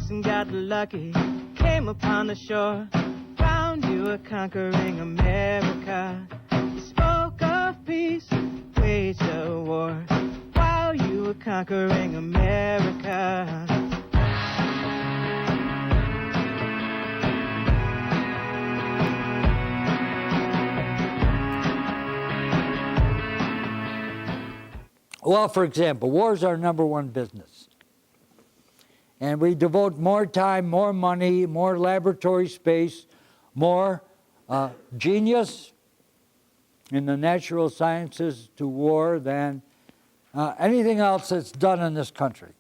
ships and got lucky, came upon the shore, found you were conquering America. You spoke of peace, waged a war, while you were conquering America. Well, for example, war is our #1 business. And we devote more time, more money, more laboratory space, more genius in the natural sciences to war than anything else that's done in this country.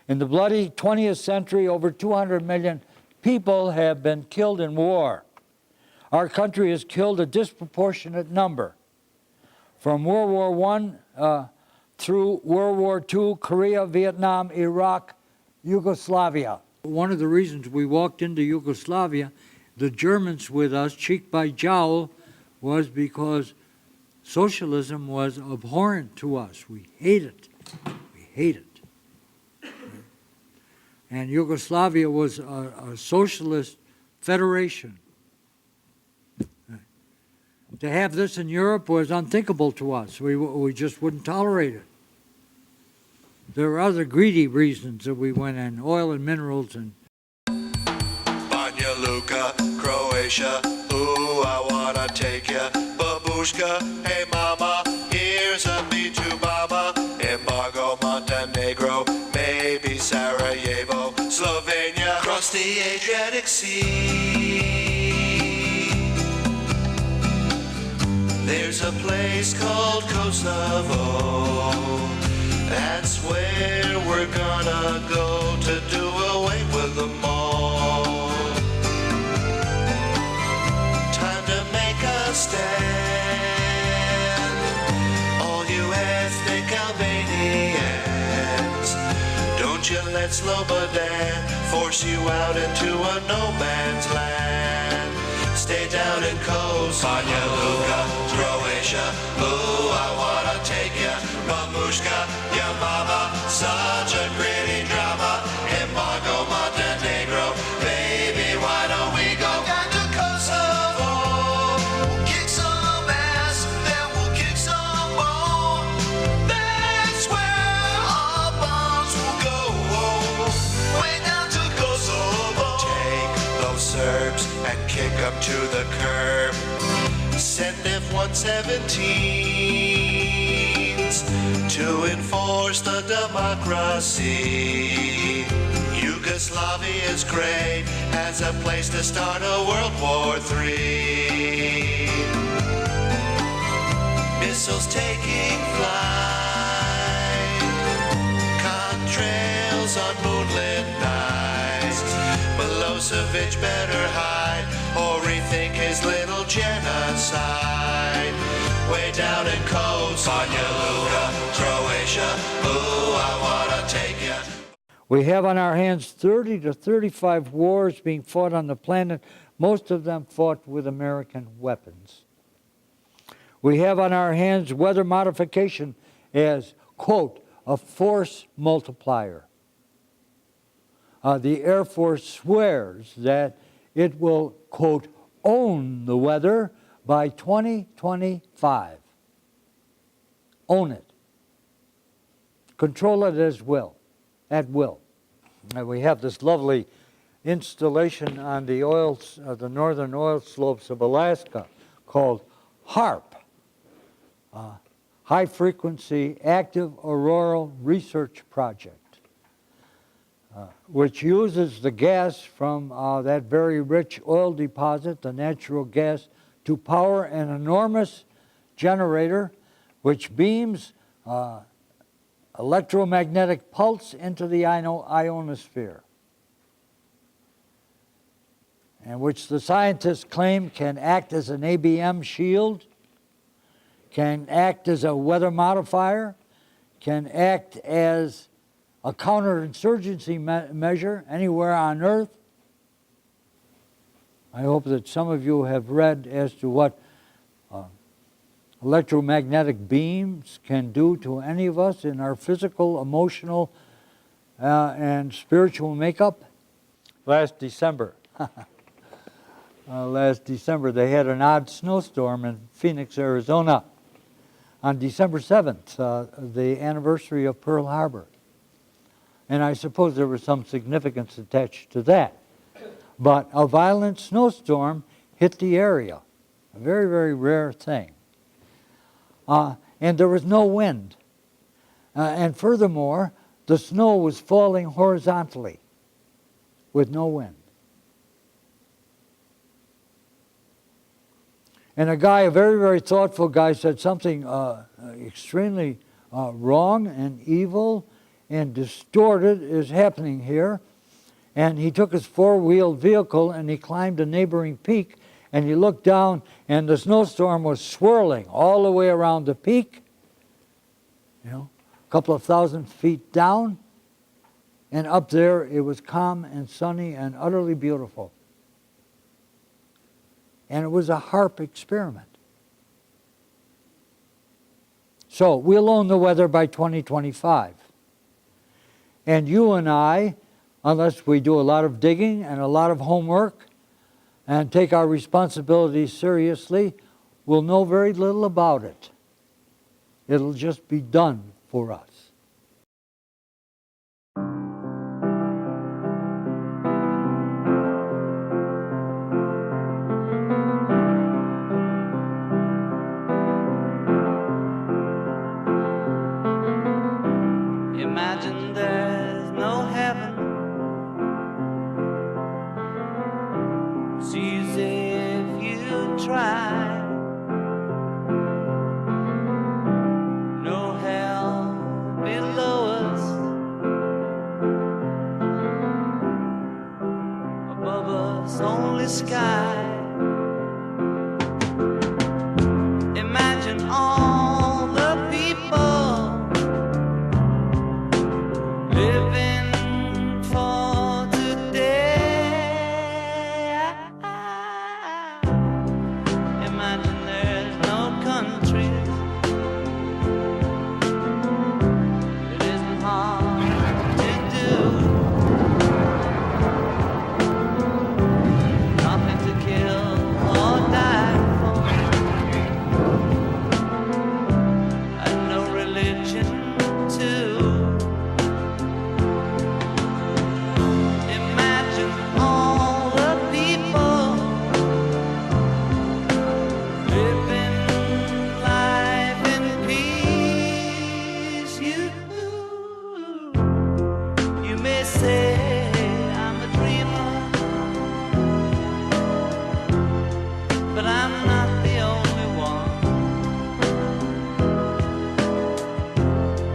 In the bloody 20th century, over 200 million people have been killed in war. Our country has killed a disproportionate number. From World War I through World War II, Korea, Vietnam, Iraq, Yugoslavia. One of the reasons we walked into Yugoslavia, the Germans with us, cheek by jowl, was because socialism was abhorrent to us. We hate it. We hate it. And Yugoslavia was a socialist federation. To have this in Europe was unthinkable to us. We just wouldn't tolerate it. There were other greedy reasons that we went in, oil and minerals and... Banja Luka, Croatia, ooh, I wanna take ya. Babushka, hey mama, here's a B2 mama. Embargo, Montenegro, maybe Sarajevo, Slovenia, across the Adriatic Sea. There's a place called Kosovo. That's where we're gonna go to do away with them all. Time to make a stand, all you ethnic Albanians. Don't you let Slobodan force you out into a no man's land. Stay down in Kosovo, Banja Luka, Croatia, ooh, I wanna take ya. Babushka, your mama, such a pretty drama. Embargo, Montenegro, baby, why don't we go down to Kosovo? We'll kick some ass, then we'll kick some more. That's where our bombs will go, way down to Kosovo. Take those Serbs and kick them to the curb. Send F-117s to enforce the democracy. Yugoslavia is great as a place to start a World War III. Missiles taking flight, contrails on moonlit nights. Milosevic better hide or rethink his little genocide. Way down in Kosovo, Banja Luka, Croatia, ooh, I wanna take ya. We have on our hands 30 to 35 wars being fought on the planet, most of them fought with American weapons. We have on our hands weather modification as, quote, a force multiplier. The Air Force swears that it will, quote, own the weather by 2025. Own it. Control it at will. And we have this lovely installation on the northern oil slopes of Alaska called HAARP, High Frequency Active Auroral Research Project, which uses the gas from that very rich oil deposit, the natural gas, to power an enormous generator which beams electromagnetic pulse into the ionosphere, and which the scientists claim can act as an ABM shield, can act as a weather modifier, can act as a counterinsurgency measure anywhere on Earth. I hope that some of you have read as to what electromagnetic beams can do to any of us in our physical, emotional, and spiritual makeup? Last December. Last December they had an odd snowstorm in Phoenix, Arizona on December 7th, the anniversary of Pearl Harbor. And I suppose there was some significance attached to that. But a violent snowstorm hit the area, a very, very rare thing. And there was no wind. And furthermore, the snow was falling horizontally with no wind. And a guy, a very, very thoughtful guy, said something extremely wrong and evil and distorted is happening here. And he took his four-wheeled vehicle and he climbed a neighboring peak, and he looked down and the snowstorm was swirling all the way around the peak, you know, a couple of thousand feet down, and up there it was calm and sunny and utterly beautiful. And it was a HAARP experiment. So we'll own the weather by 2025. And you and I, unless we do a lot of digging and a lot of homework and take our responsibilities seriously, will know very little about it. It'll just be done for us. Imagine there's no heaven. It's easy if you try. No hell below us. Above us only sky. Imagine all the people living for today. Imagine there's no countries. It isn't hard to do. Nothing to kill or die for, and no religion too. Imagine all the people living life in peace. You may say I'm a dreamer, but I'm not the only one.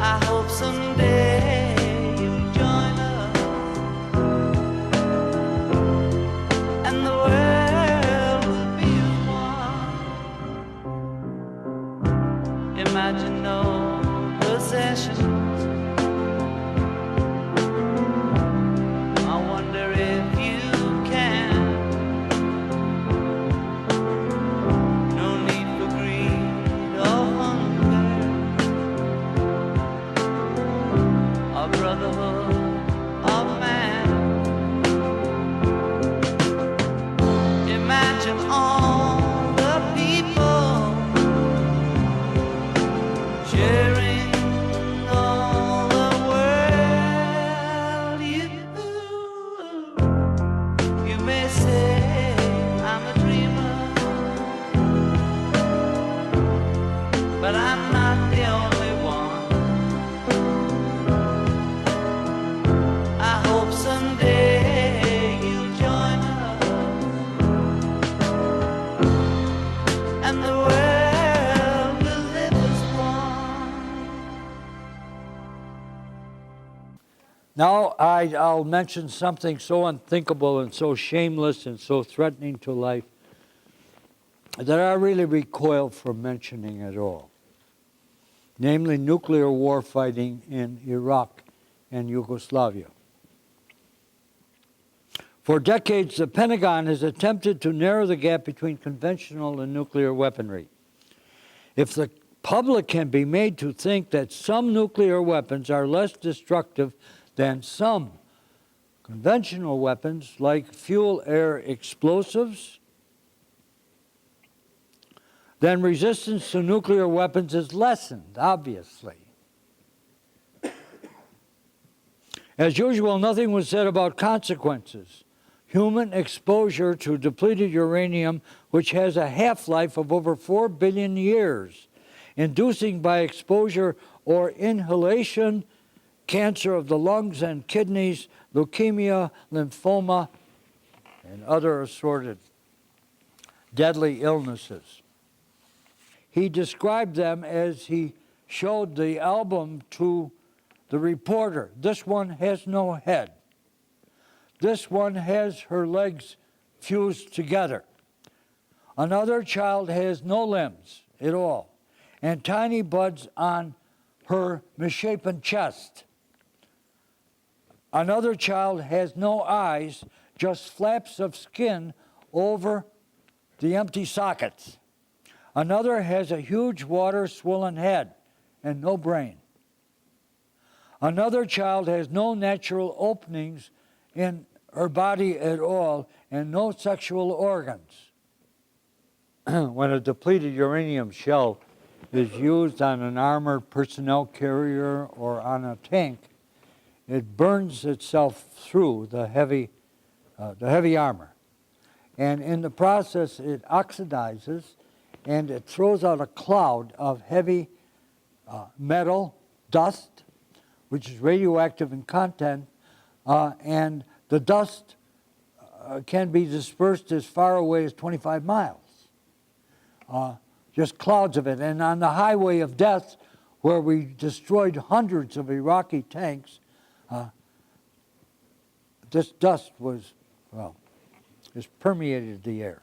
I hope someday you'll join us and the world will be as one. Imagine no possessions. I wonder if you can. No need for greed or hunger, or brotherhood of man. Imagine all the people sharing all the world. You may say I'm a dreamer, but I'm not the only one. I hope someday you'll join us and the world will live as one. Now I'll mention something so unthinkable and so shameless and so threatening to life that I really recoil from mentioning at all. Namely, nuclear war fighting in Iraq and Yugoslavia. For decades, the Pentagon has attempted to narrow the gap between conventional and nuclear weaponry. If the public can be made to think that some nuclear weapons are less destructive than some conventional weapons like fuel-air explosives, then resistance to nuclear weapons is lessened, obviously. As usual, nothing was said about consequences. Human exposure to depleted uranium, which has a half-life of over 4 billion years, inducing by exposure or inhalation cancer of the lungs and kidneys, leukemia, lymphoma, and other assorted deadly illnesses. He described them as he showed the album to the reporter. This one has no head. This one has her legs fused together. Another child has no limbs at all, and tiny buds on her misshapen chest. Another child has no eyes, just flaps of skin over the empty sockets. Another has a huge water-swollen head and no brain. Another child has no natural openings in her body at all and no sexual organs. When a depleted uranium shell is used on an armored personnel carrier or on a tank, it burns itself through the heavy armor. And in the process, it oxidizes and it throws out a cloud of heavy metal, dust, which is radioactive in content, and the dust can be dispersed as far away as 25 miles. Just clouds of it. And on the highway of death, where we destroyed hundreds of Iraqi tanks, this dust was, has permeated the air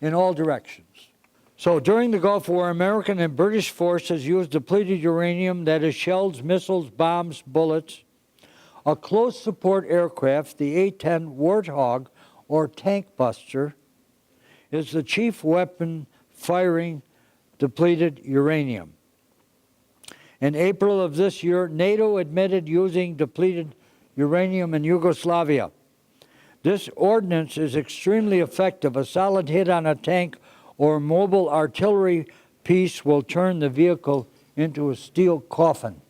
in all directions. So during the Gulf War, American and British forces used depleted uranium, that is shells, missiles, bombs, bullets. A close support aircraft, the A-10 Warthog, or tank buster, is the chief weapon firing depleted uranium. In April of this year, NATO admitted using depleted uranium in Yugoslavia. This ordnance is extremely effective. A solid hit on a tank or mobile artillery piece will turn the vehicle into a steel coffin.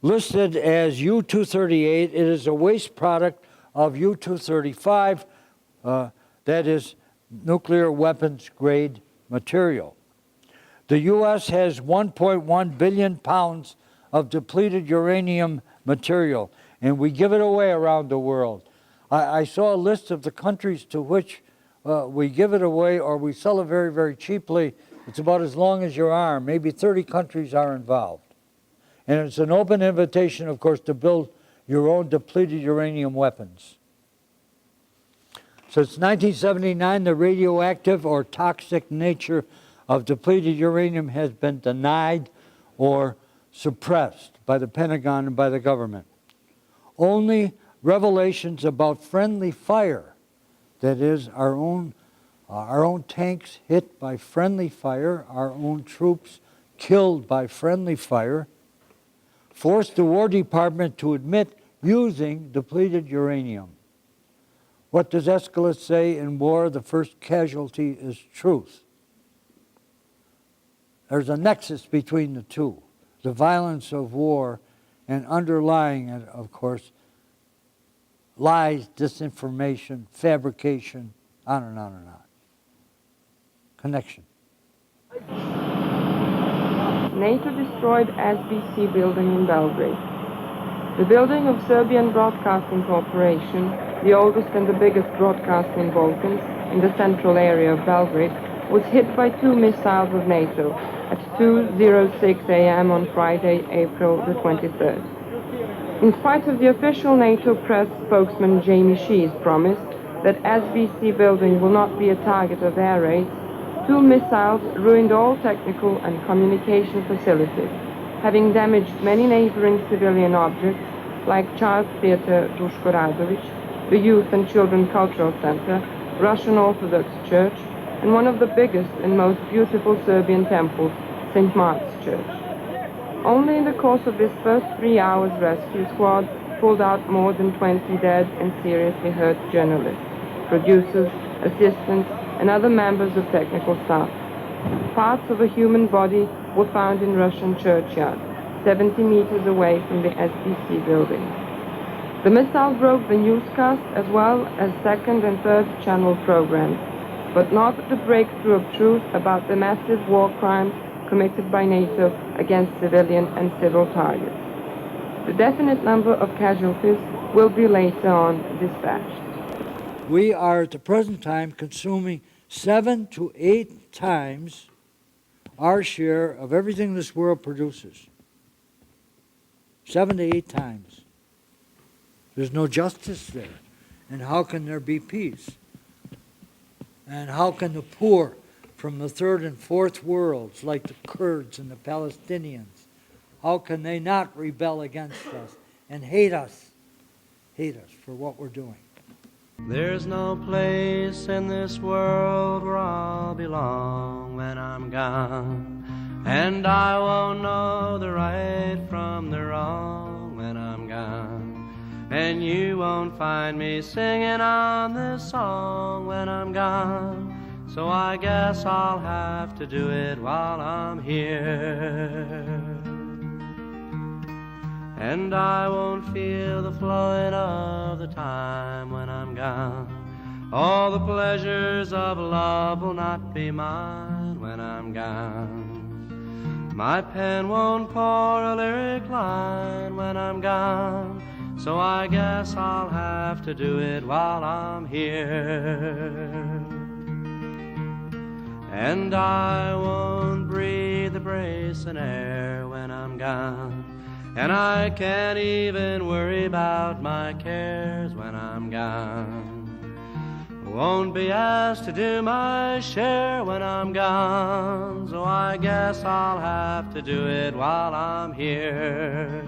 Listed as U-238, it is a waste product of U-235, that is nuclear weapons grade material. The U.S. has 1.1 billion pounds of depleted uranium material, and we give it away around the world. I saw a list of the countries to which we give it away or we sell it very, very cheaply. It's about as long as your arm. Maybe 30 countries are involved. And it's an open invitation, of course, to build your own depleted uranium weapons. Since 1979, the radioactive or toxic nature of depleted uranium has been denied or suppressed by the Pentagon and by the government. Only revelations about friendly fire, that is, our own tanks hit by friendly fire, our own troops killed by friendly fire, forced the War Department to admit using depleted uranium. What does Aeschylus say in war? The first casualty is truth. There's a nexus between the two, the violence of war, and underlying it, of course, lies, disinformation, fabrication, on and on and on. Connection. NATO destroyed SBC building in Belgrade. The building of Serbian Broadcasting Corporation, the oldest and the biggest broadcaster in Balkans, in the central area of Belgrade, was hit by 2 missiles of NATO at 2:06 a.m. on Friday, April the 23rd. In spite of the official NATO press spokesman Jamie Shee's promise that SBC building will not be a target of air raids, 2 missiles ruined all technical and communication facilities, having damaged many neighboring civilian objects like Child Theatre Duško Radović, the Youth and Children Cultural Center, Russian Orthodox Church, and one of the biggest and most beautiful Serbian temples, St. Mark's Church. Only in the course of this first 3 hours, rescue squad pulled out more than 20 dead and seriously hurt journalists, producers, assistants, and other members of technical staff. Parts of a human body were found in Russian churchyard, 70 meters away from the SBC building. The missile broke the newscast as well as second and third channel programs, but not the breakthrough of truth about the massive war crimes committed by NATO against civilian and civil targets. The definite number of casualties will be later on dispatched. We are at the present time consuming 7 to 8 times our share of everything this world produces. 7 to 8 times. There's no justice there. And how can there be peace? And how can the poor from the third and fourth worlds, like the Kurds and the Palestinians, how can they not rebel against us and hate us for what we're doing? There's no place in this world where I'll belong when I'm gone, and I won't know the right from the wrong when I'm gone, and you won't find me singing on this song when I'm gone. So I guess I'll have to do it while I'm here. And I won't feel the flowing of the time when I'm gone. All the pleasures of love will not be mine when I'm gone. My pen won't pour a lyric line when I'm gone. So I guess I'll have to do it while I'm here. And I won't breathe the bracing air when I'm gone, and I can't even worry about my cares when I'm gone. Won't be asked to do my share when I'm gone, so I guess I'll have to do it while I'm here.